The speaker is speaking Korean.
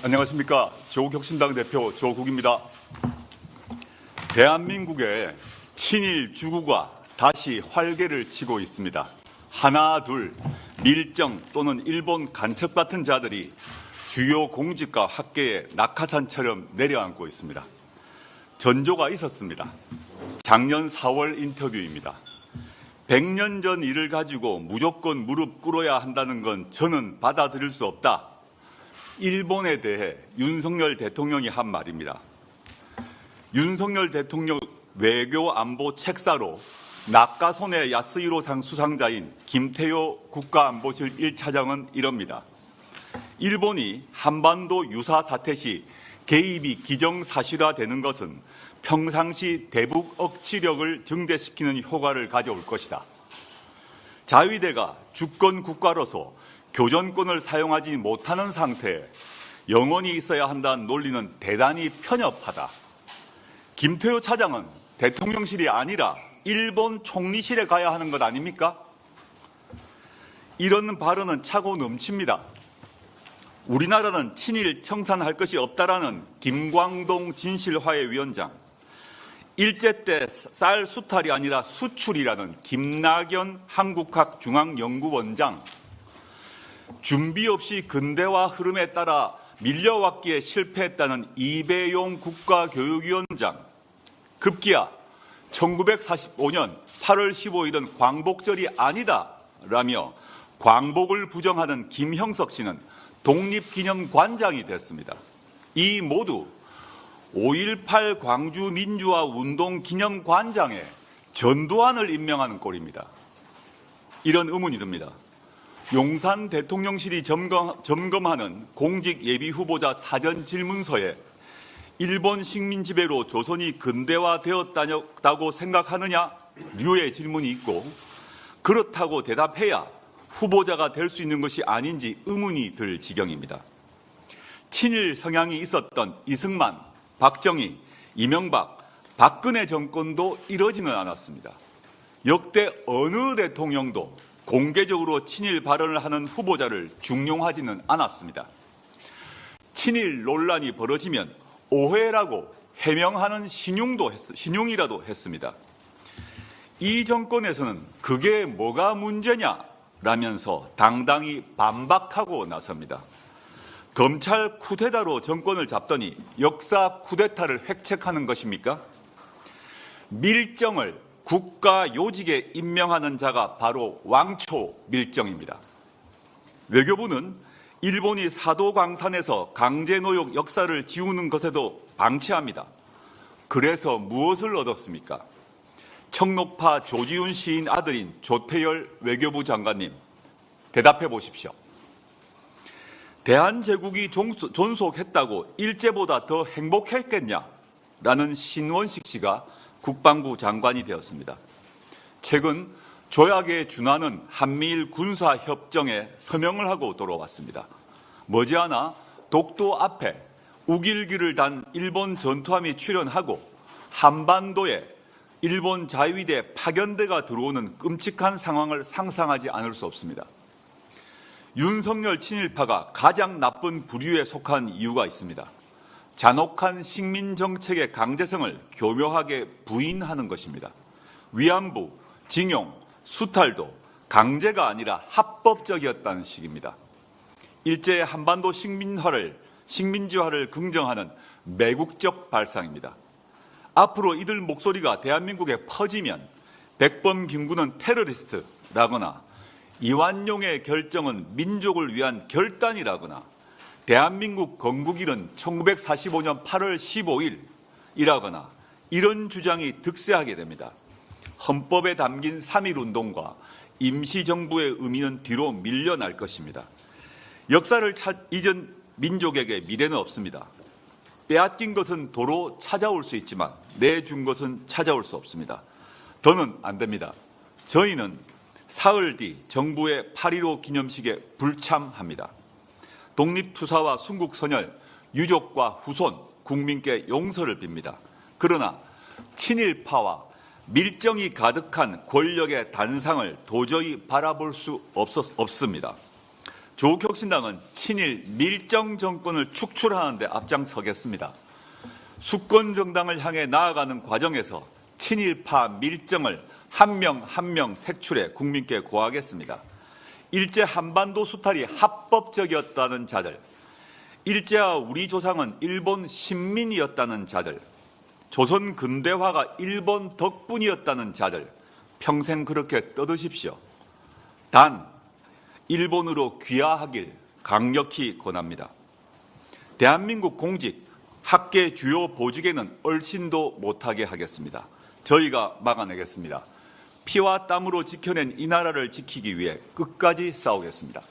안녕하십니까. 조국혁신당 대표 조국입니다. 대한민국의 친일 주구가 다시 활개를 치고 있습니다. 하나, 둘, 밀정 또는 일본 간첩 같은 자들이 주요 공직과 학계에 낙하산처럼 내려앉고 있습니다. 전조가 있었습니다. 작년 4월 인터뷰입니다. 100년 전 일을 가지고 무조건 무릎 꿇어야 한다는 건 저는 받아들일 수 없다. 일본에 대해 윤석열 대통령이 한 말입니다. 윤석열 대통령 외교안보 책사로 낙가손의 야스히로상 수상자인 김태효 국가안보실 1차장은 이럽니다. 일본이 한반도 유사 사태 시 개입이 기정사실화되는 것은 평상시 대북 억지력을 증대시키는 효과를 가져올 것이다. 자위대가 주권 국가로서 교전권을 사용하지 못하는 상태에 영원히 있어야 한다는 논리는 대단히 편협하다. 김태효 차장은 대통령실이 아니라 일본 총리실에 가야 하는 것 아닙니까? 이런 발언은 차고 넘칩니다. 우리나라는 친일 청산할 것이 없다라는 김광동 진실화해위원장, 일제 때 쌀 수탈이 아니라 수출이라는 김낙연 한국학 중앙연구원장, 준비 없이 근대화 흐름에 따라 밀려왔기에 실패했다는 이배용 국가교육위원장, 급기야 1945년 8월 15일은 광복절이 아니다라며 광복을 부정하는 김형석 씨는 독립기념관장이 됐습니다. 이 모두 5.18 광주민주화운동기념관장에 전두환을 임명하는 꼴입니다. 이런 의문이 듭니다. 용산 대통령실이 점검하는 공직 예비 후보자 사전 질문서에 일본 식민 지배로 조선이 근대화되었다고 생각하느냐? 류의 질문이 있고, 그렇다고 대답해야 후보자가 될 수 있는 것이 아닌지 의문이 들 지경입니다. 친일 성향이 있었던 이승만, 박정희, 이명박, 박근혜 정권도 이러지는 않았습니다. 역대 어느 대통령도 공개적으로 친일 발언을 하는 후보자를 중용하지는 않았습니다. 친일 논란이 벌어지면 오해라고 해명하는 신용이라도 했습니다. 이 정권에서는 그게 뭐가 문제냐라면서 당당히 반박하고 나섭니다. 검찰 쿠데타로 정권을 잡더니 역사 쿠데타를 획책하는 것입니까? 밀정을 국가 요직에 임명하는 자가 바로 왕초 밀정입니다. 외교부는 일본이 사도광산에서 강제노역 역사를 지우는 것에도 방치합니다. 그래서 무엇을 얻었습니까? 청록파 조지훈 시인 아들인 조태열 외교부 장관님, 대답해 보십시오. 대한제국이 존속했다고 일제보다 더 행복했겠냐라는 신원식 씨가 국방부 장관이 되었습니다. 최근 조약에 준하는 한미일 군사협정에 서명을 하고 돌아왔습니다. 머지않아 독도 앞에 우길기를 단 일본 전투함이 출현하고 한반도에 일본 자위대 파견대가 들어오는 끔찍한 상황을 상상하지 않을 수 없습니다. 윤석열 친일파가 가장 나쁜 부류에 속한 이유가 있습니다. 잔혹한 식민정책의 강제성을 교묘하게 부인하는 것입니다. 위안부, 징용, 수탈도 강제가 아니라 합법적이었다는 식입니다. 일제의 한반도 식민지화를 긍정하는 매국적 발상입니다. 앞으로 이들 목소리가 대한민국에 퍼지면 백범김구는 테러리스트라거나 이완용의 결정은 민족을 위한 결단이라거나 대한민국 건국일은 1945년 8월 15일이라거나 이런 주장이 득세하게 됩니다. 헌법에 담긴 3.1운동과 임시정부의 의미는 뒤로 밀려날 것입니다. 역사를 잊은 민족에게 미래는 없습니다. 빼앗긴 것은 도로 찾아올 수 있지만 내준 것은 찾아올 수 없습니다. 더는 안 됩니다. 저희는 사흘 뒤 정부의 8.15 기념식에 불참합니다. 독립투사와 순국선열, 유족과 후손, 국민께 용서를 빕니다. 그러나 친일파와 밀정이 가득한 권력의 단상을 도저히 바라볼 수 없습니다. 조국혁신당은 친일 밀정 정권을 축출하는 데 앞장서겠습니다. 수권 정당을 향해 나아가는 과정에서 친일파 밀정을 한 명 한 명 색출해 국민께 고하겠습니다. 일제 한반도 수탈이 합법적이었다는 자들, 일제와 우리 조상은 일본 식민이었다는 자들, 조선 근대화가 일본 덕분이었다는 자들, 평생 그렇게 떠드십시오. 단 일본으로 귀화하길 강력히 권합니다. 대한민국 공직, 학계 주요 보직에는 얼씬도 못하게 하겠습니다. 저희가 막아내겠습니다. 피와 땀으로 지켜낸 이 나라를 지키기 위해 끝까지 싸우겠습니다.